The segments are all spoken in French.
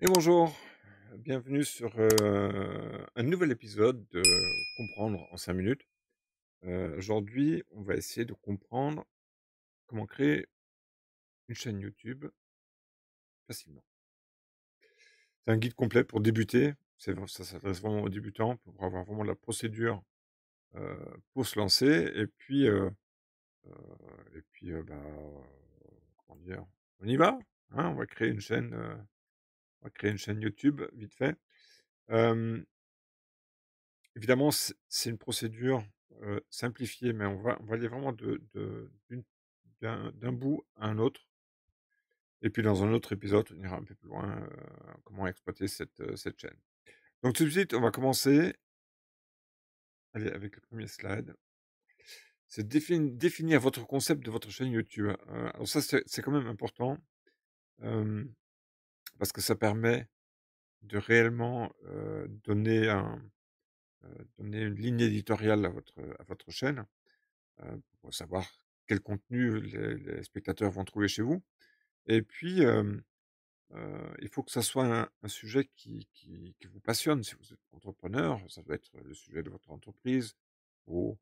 Et bonjour, bienvenue sur un nouvel épisode de Comprendre en 5 minutes. Aujourd'hui, on va essayer de comprendre comment créer une chaîne YouTube facilement. C'est un guide complet pour débuter, ça s'adresse vraiment aux débutants pour avoir vraiment la procédure pour se lancer. Euh, comment dire, on y va, hein, on va créer une chaîne, on va créer une chaîne YouTube vite fait. Euh, Évidemment, c'est une procédure, simplifiée, mais on va aller vraiment d'un bout à un autre et puis dans un autre épisode, on ira un peu plus loin, comment exploiter cette chaîne. Donc tout de suite, on va commencer, allez, avec le premier slide. C'est définir votre concept de votre chaîne YouTube. Alors ça, c'est quand même important, hem, parce que ça permet de réellement, donner une ligne éditoriale à votre chaîne. Pour savoir quel contenu les spectateurs vont trouver chez vous et puis, il faut que ça soit un sujet qui vous passionne. Si vous êtes entrepreneur, ça doit être le sujet de votre entreprise ou,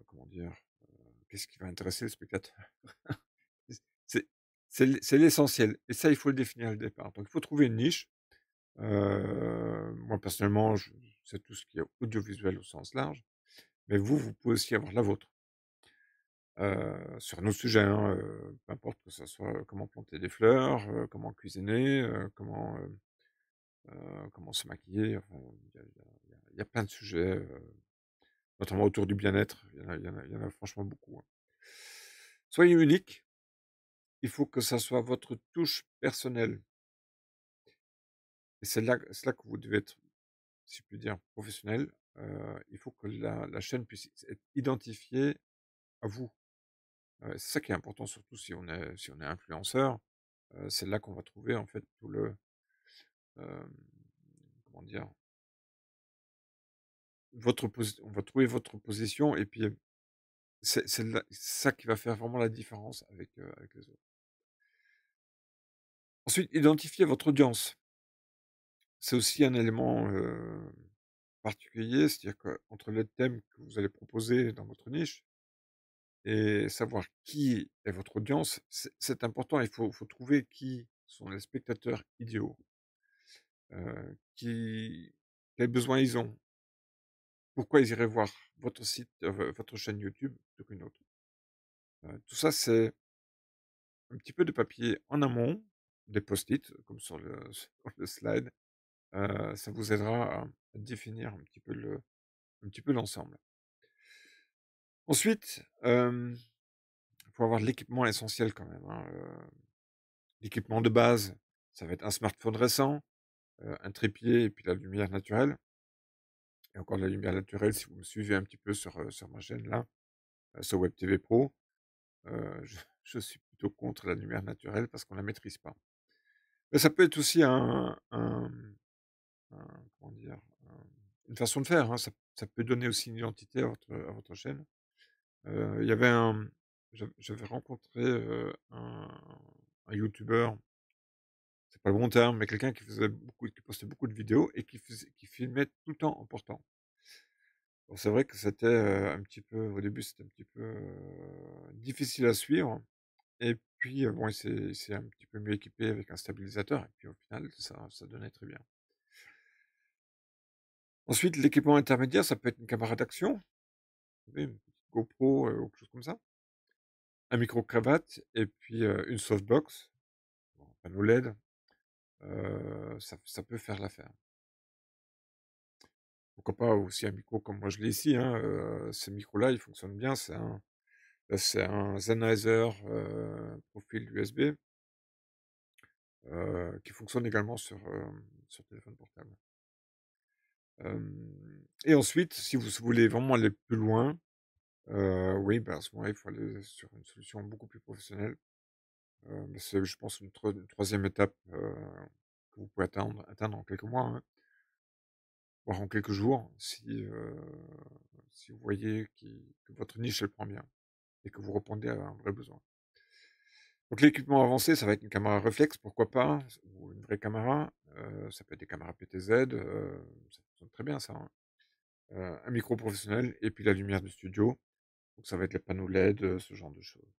comment dire? Qu'est-ce qui va intéresser le spectateur? C'est c'est l'essentiel et ça, il faut le définir dès le départ. Donc il faut trouver une niche. Moi personnellement, c'est tout ce qui est audiovisuel au sens large, mais vous pouvez aussi avoir la vôtre. Sur un autre sujet, hein, peu importe que ça soit, comment planter des fleurs, comment cuisiner, comment se maquiller, enfin, il y a plein de sujets, notamment autour du bien-être, il y en a franchement beaucoup, hein. Soyez unique, il faut que ça soit votre touche personnelle et c'est là que vous devez être, si je puis dire, professionnel. Il faut que la chaîne puisse être identifiée à vous. C'est ça qui est important, surtout si on est influenceur. C'est là qu'on va trouver en fait tout le, hem, comment dire? On va trouver votre position et puis, c'est ça qui va faire vraiment la différence avec les autres. Ensuite, identifier votre audience. C'est aussi un élément, particulier, c'est-à-dire qu'entre les thèmes que vous allez proposer dans votre niche et savoir qui est votre audience, c'est important. Il faut trouver qui sont les spectateurs idéaux, qui quels besoins ils ont. Pourquoi ils iraient voir votre site, votre chaîne YouTube plutôt qu'une autre? Tout ça, c'est un petit peu de papier en amont, des post-it comme sur le sur le slide, ça vous aidera à définir un petit peu l'ensemble. Ensuite, il faut avoir de l'équipement essentiel quand même, hein, l'équipement de base, ça va être un smartphone récent, un trépied et puis la lumière naturelle et encore la lumière naturelle si vous me suivez un petit peu sur ma chaîne là, sur Web TV Pro. Je suis plutôt contre la lumière naturelle parce qu'on la maîtrise pas. Mais ça peut être aussi comment dire? Une façon de faire, hein. Ça peut donner aussi une identité à votre chaîne. Il y avait j'avais rencontré, un youtubeur, c'est pas le bon terme, mais quelqu'un qui postait beaucoup de vidéos et qui filmait tout le temps en portant. Bon, c'est vrai que c'était, un petit peu au début, c'était un petit peu, difficile à suivre. Et puis, bon, il s'est un petit peu mieux équipé avec un stabilisateur et puis au final, ça donnait très bien. Ensuite, l'équipement intermédiaire, ça peut être une caméra d'action, vous savez, une petite GoPro, ou quelque chose comme ça, un micro-cravate et puis, une softbox, bon, un panneau LED, ça peut faire l'affaire. Pourquoi pas aussi un micro comme moi je l'ai ici, hein, ce micro-là, il fonctionne bien, c'est un Sennheiser, profil USB, qui fonctionne également sur téléphone portable. Et ensuite, si vous voulez vraiment aller plus loin, oui, bah, à ce moment-là, il faut aller sur une solution beaucoup plus professionnelle. Mais c'est, je pense, une 3e étape, que vous pouvez atteindre en quelques mois, hein, voire en quelques jours si vous voyez que votre niche, elle prend bien et que vous répondez à un vrai besoin. Donc l'équipement avancé, ça va être une caméra réflexe, pourquoi pas, ou une vraie caméra, ça peut être des caméras PTZ, ça fonctionne très bien ça, hein. Un micro professionnel et puis la lumière du studio, donc ça va être les panneaux LED, ce genre de choses.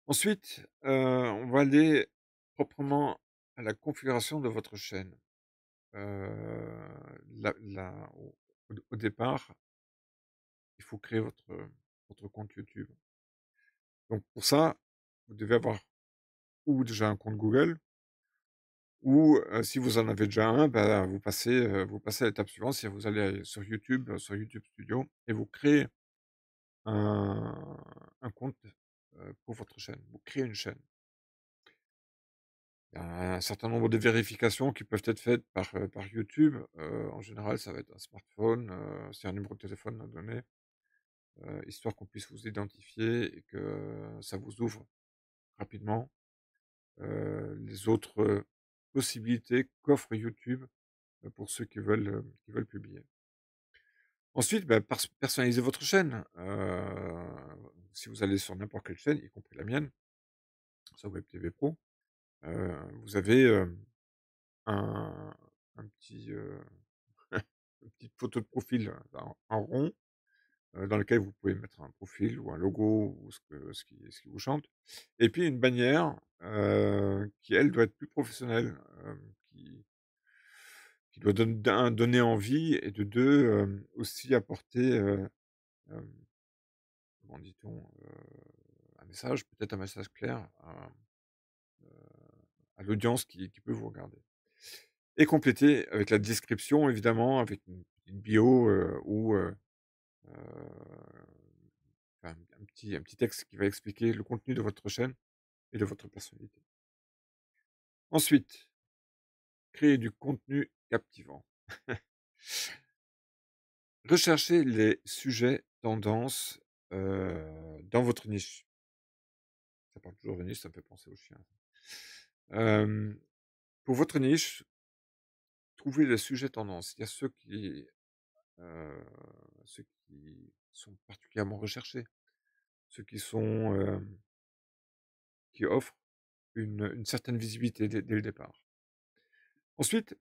Ensuite, on va aller proprement à la configuration de votre chaîne. Au départ, il faut créer votre compte YouTube. Donc pour ça, vous devez avoir ou déjà un compte Google ou, si vous en avez déjà un, bah, vous passez à l'étape suivante, c'est vous allez sur YouTube Studio et vous créez un compte, pour votre chaîne. Vous créez une chaîne. Il y a un certain nombre de vérifications qui peuvent être faites par YouTube. En général, ça va être un smartphone, c'est un numéro de téléphone à donner, histoire qu'on puisse vous identifier et que ça vous ouvre rapidement, les autres, possibilités qu'offre YouTube, pour ceux qui veulent publier. Ensuite, bah, personnalisez votre chaîne. Si vous allez sur n'importe quelle chaîne, y compris la mienne, sur Web TV Pro, vous avez, un un petit, une petite photo de profil, en rond, dans lequel vous pouvez mettre un profil ou un logo ou ce qui vous chante et puis une bannière, qui elle doit être plus professionnelle, qui doit donner envie et de 2 aussi apporter, hem, comment dit-on? Un message, peut-être un message clair à l'audience qui peut vous regarder et compléter avec la description évidemment, avec une bio, ou heu, enfin un petit texte qui va expliquer le contenu de votre chaîne et de votre personnalité. Ensuite, créer du contenu captivant. Recherchez les sujets tendances, dans votre niche. Ça parle toujours de niche, ça me fait penser aux chiens. Hem, pour votre niche, trouvez les sujets tendances. Il y a heu, ceux qui sont particulièrement recherchés, ceux qui offrent une certaine visibilité dès le départ. Ensuite,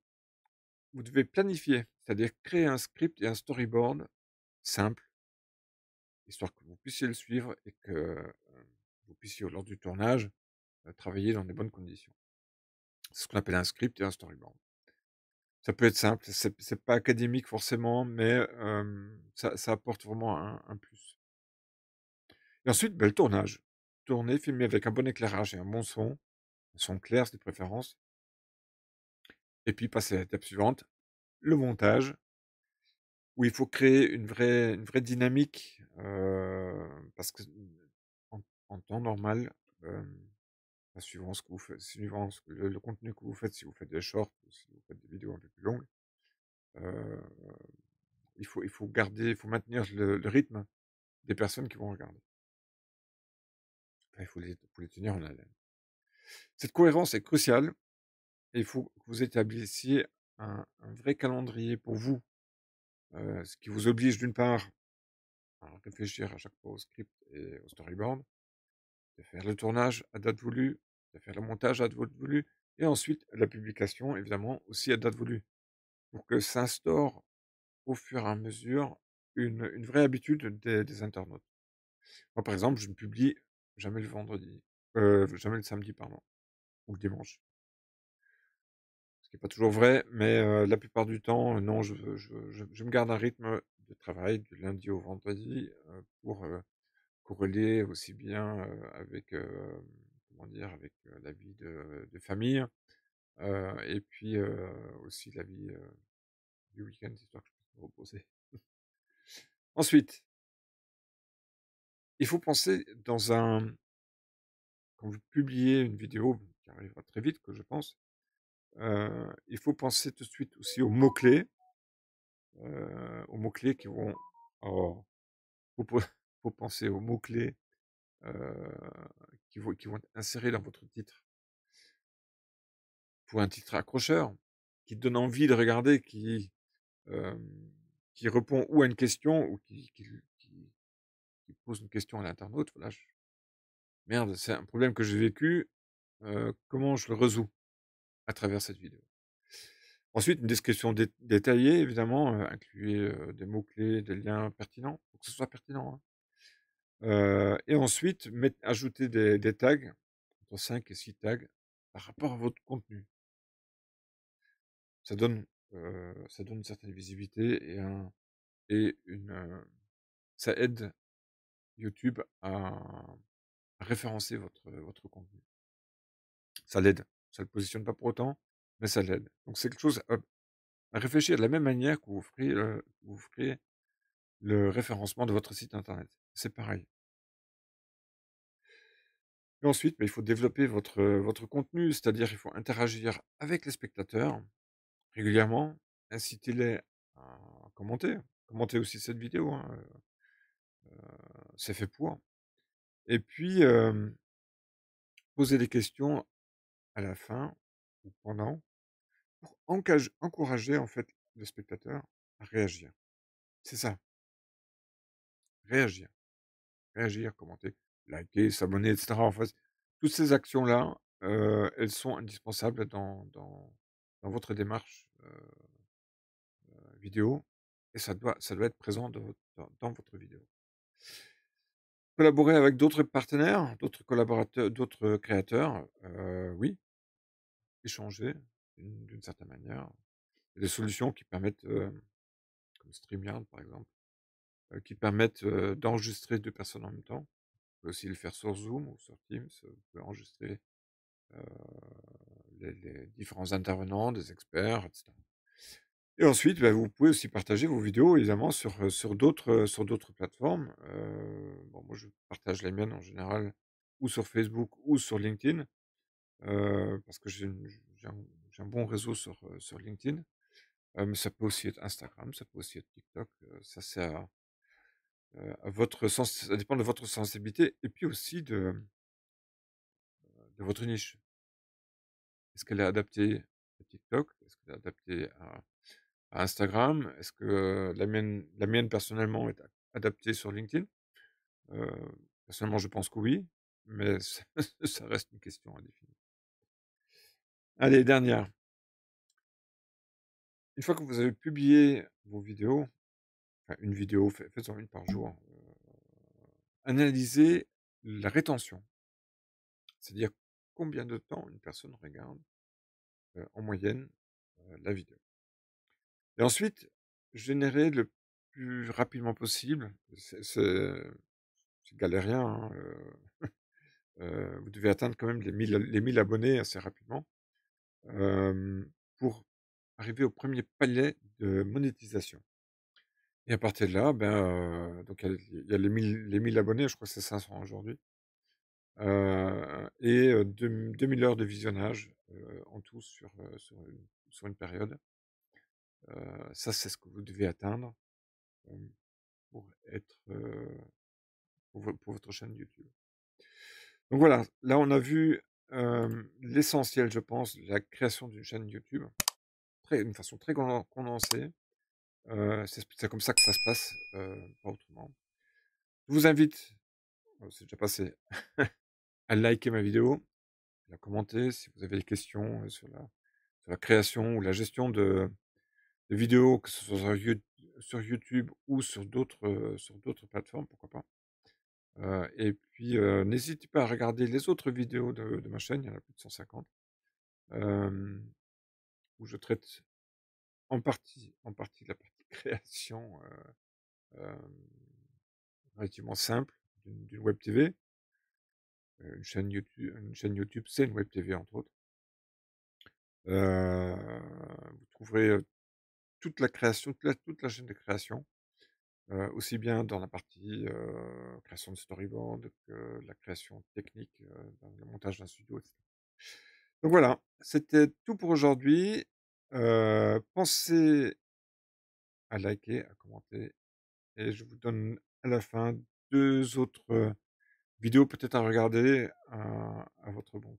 vous devez planifier, c'est-à-dire créer un script et un storyboard simple, histoire que vous puissiez le suivre et que, vous puissiez, lors du tournage, travailler dans des bonnes conditions. C'est ce qu'on appelle un script et un storyboard. Ça peut être simple, c'est pas académique forcément, mais ça apporte vraiment un plus. Et ensuite, bah, le tournage. Tourner, filmer avec un bon éclairage et un bon son, un son clair, c'est de préférence, et puis passer à l'étape suivante, le montage, où il faut créer une vraie dynamique, parce que, en temps normal, suivant ce que vous faites, suivant le contenu que vous faites, si vous faites des shorts ou si vous faites des vidéos un peu plus longues, heu, il faut maintenir le rythme des personnes qui vont regarder. Enfin, il faut les tenir en haleine. Cette cohérence est cruciale et il faut que vous établissiez un vrai calendrier pour vous, ce qui vous oblige d'une part à réfléchir à chaque fois au script et au storyboard, de faire le tournage à date voulue, de faire le montage à date voulue et ensuite la publication évidemment aussi à date voulue, pour que s'instaure au fur et à mesure une vraie habitude des internautes. Moi, par exemple, je ne publie jamais le vendredi, jamais le samedi, pardon, ou le dimanche. Ce qui est pas toujours vrai, mais la plupart du temps, non, je me garde un rythme de travail du lundi au vendredi, pour, corréler aussi bien, avec, comment dire? Avec, la vie de famille, et puis, aussi la vie, du week-end, histoire que je puisse me reposer. Ensuite, il faut penser quand vous publiez une vidéo qui arrivera très vite, que je pense, il faut penser tout de suite aussi aux mots-clés qui vont oh, faut pe faut penser aux mots-clés, heu, qui vont être insérés dans votre titre. Pour un titre accrocheur, qui donne envie de regarder, qui répond ou à une question ou qui pose une question à l'internaute, voilà. Merde, c'est un problème que j'ai vécu, comment je le résous à travers cette vidéo? Ensuite, une description détaillée évidemment, incluez, des mots-clés, des liens pertinents, faut que ce soit pertinent, hein. Et ensuite ajouter des tags, entre 5 et 6 tags par rapport à votre contenu. Ça donne, ça donne une certaine visibilité et ça aide YouTube à référencer votre contenu. Ça l'aide. Ça le positionne pas pour autant, mais ça l'aide. Donc c'est quelque chose à réfléchir de la même manière que vous ferez le référencement de votre site internet. C'est pareil. Et ensuite, il faut développer votre contenu, c'est-à-dire il faut interagir avec les spectateurs régulièrement, incitez-les à commenter. Commentez aussi cette vidéo, hein, c'est fait pour. Et puis, posez des questions à la fin ou pendant pour encourager en fait le spectateur à réagir. C'est ça, réagir. Réagir, commenter, liker, s'abonner et cetera. En fait, toutes ces actions-là, elles sont indispensables dans votre démarche, vidéo et ça doit être présent dans votre vidéo. Collaborer avec d'autres partenaires, d'autres collaborateurs, d'autres créateurs, oui, échanger d'une certaine manière. Il y a des solutions qui permettent, comme StreamYard par exemple, qui permettent, d'enregistrer 2 personnes en même temps. Vous pouvez aussi le faire sur Zoom ou sur Teams, vous pouvez enregistrer, heu, les différents intervenants, des experts et cetera. Et ensuite, vous pouvez aussi partager vos vidéos évidemment sur d'autres plateformes. Bon moi je partage les miennes en général ou sur Facebook ou sur LinkedIn, parce que j'ai un bon réseau sur LinkedIn. Mais ça peut aussi être Instagram, ça peut aussi être TikTok, ça c'est à votre sens, ça dépend de votre sensibilité et puis aussi de votre niche. Est-ce qu'elle est adaptée à TikTok? Est-ce qu'elle est adaptée à Instagram? Est-ce que la mienne personnellement est adaptée sur LinkedIn? Heu, personnellement, je pense que oui, mais ça reste une question à définir. Allez, dernière. Une fois que vous avez publié vos vidéos, enfin une vidéo, faites-en une par jour, analysez la rétention. C'est-à-dire combien de temps une personne regarde, en moyenne, la vidéo. Et ensuite, générez le plus rapidement possible, c'est galérien, hein, vous devez atteindre quand même les 1 000 abonnés assez rapidement, pour arriver au premier palier de monétisation. Et à partir de là, donc il y a les 1 000 abonnés, je crois que c'est 500 aujourd'hui, et 2 000 heures de visionnage, en tout sur une période. Ça, c'est ce que vous devez atteindre, hem, pour être, pour votre chaîne YouTube. Donc voilà, là on a vu, l'essentiel, je pense, de la création d'une chaîne YouTube, d'une façon très condensée. C'est comme ça que ça se passe, pas autrement. Je vous invite, c'est déjà passé, à liker ma vidéo, à la commenter si vous avez des questions, sur la création ou la gestion de vidéos, que ce soit sur YouTube ou sur d'autres plateformes, pourquoi pas. Et puis, n'hésitez pas à regarder les autres vidéos de ma chaîne, il y en a plus de 150, hem, où je traite en partie de la partie création, hem, relativement simple d'une web TV. Une chaîne YouTube, c'est une web TV entre autres. Vous trouverez, toute la création, toute la chaîne de création, aussi bien dans la partie, création de storyboard que la création technique, dans le montage d'un studio et cetera. Donc voilà, c'était tout pour aujourd'hui. Pensez à liker, à commenter et je vous donne à la fin 2 autres, vidéos peut-être à regarder à votre bon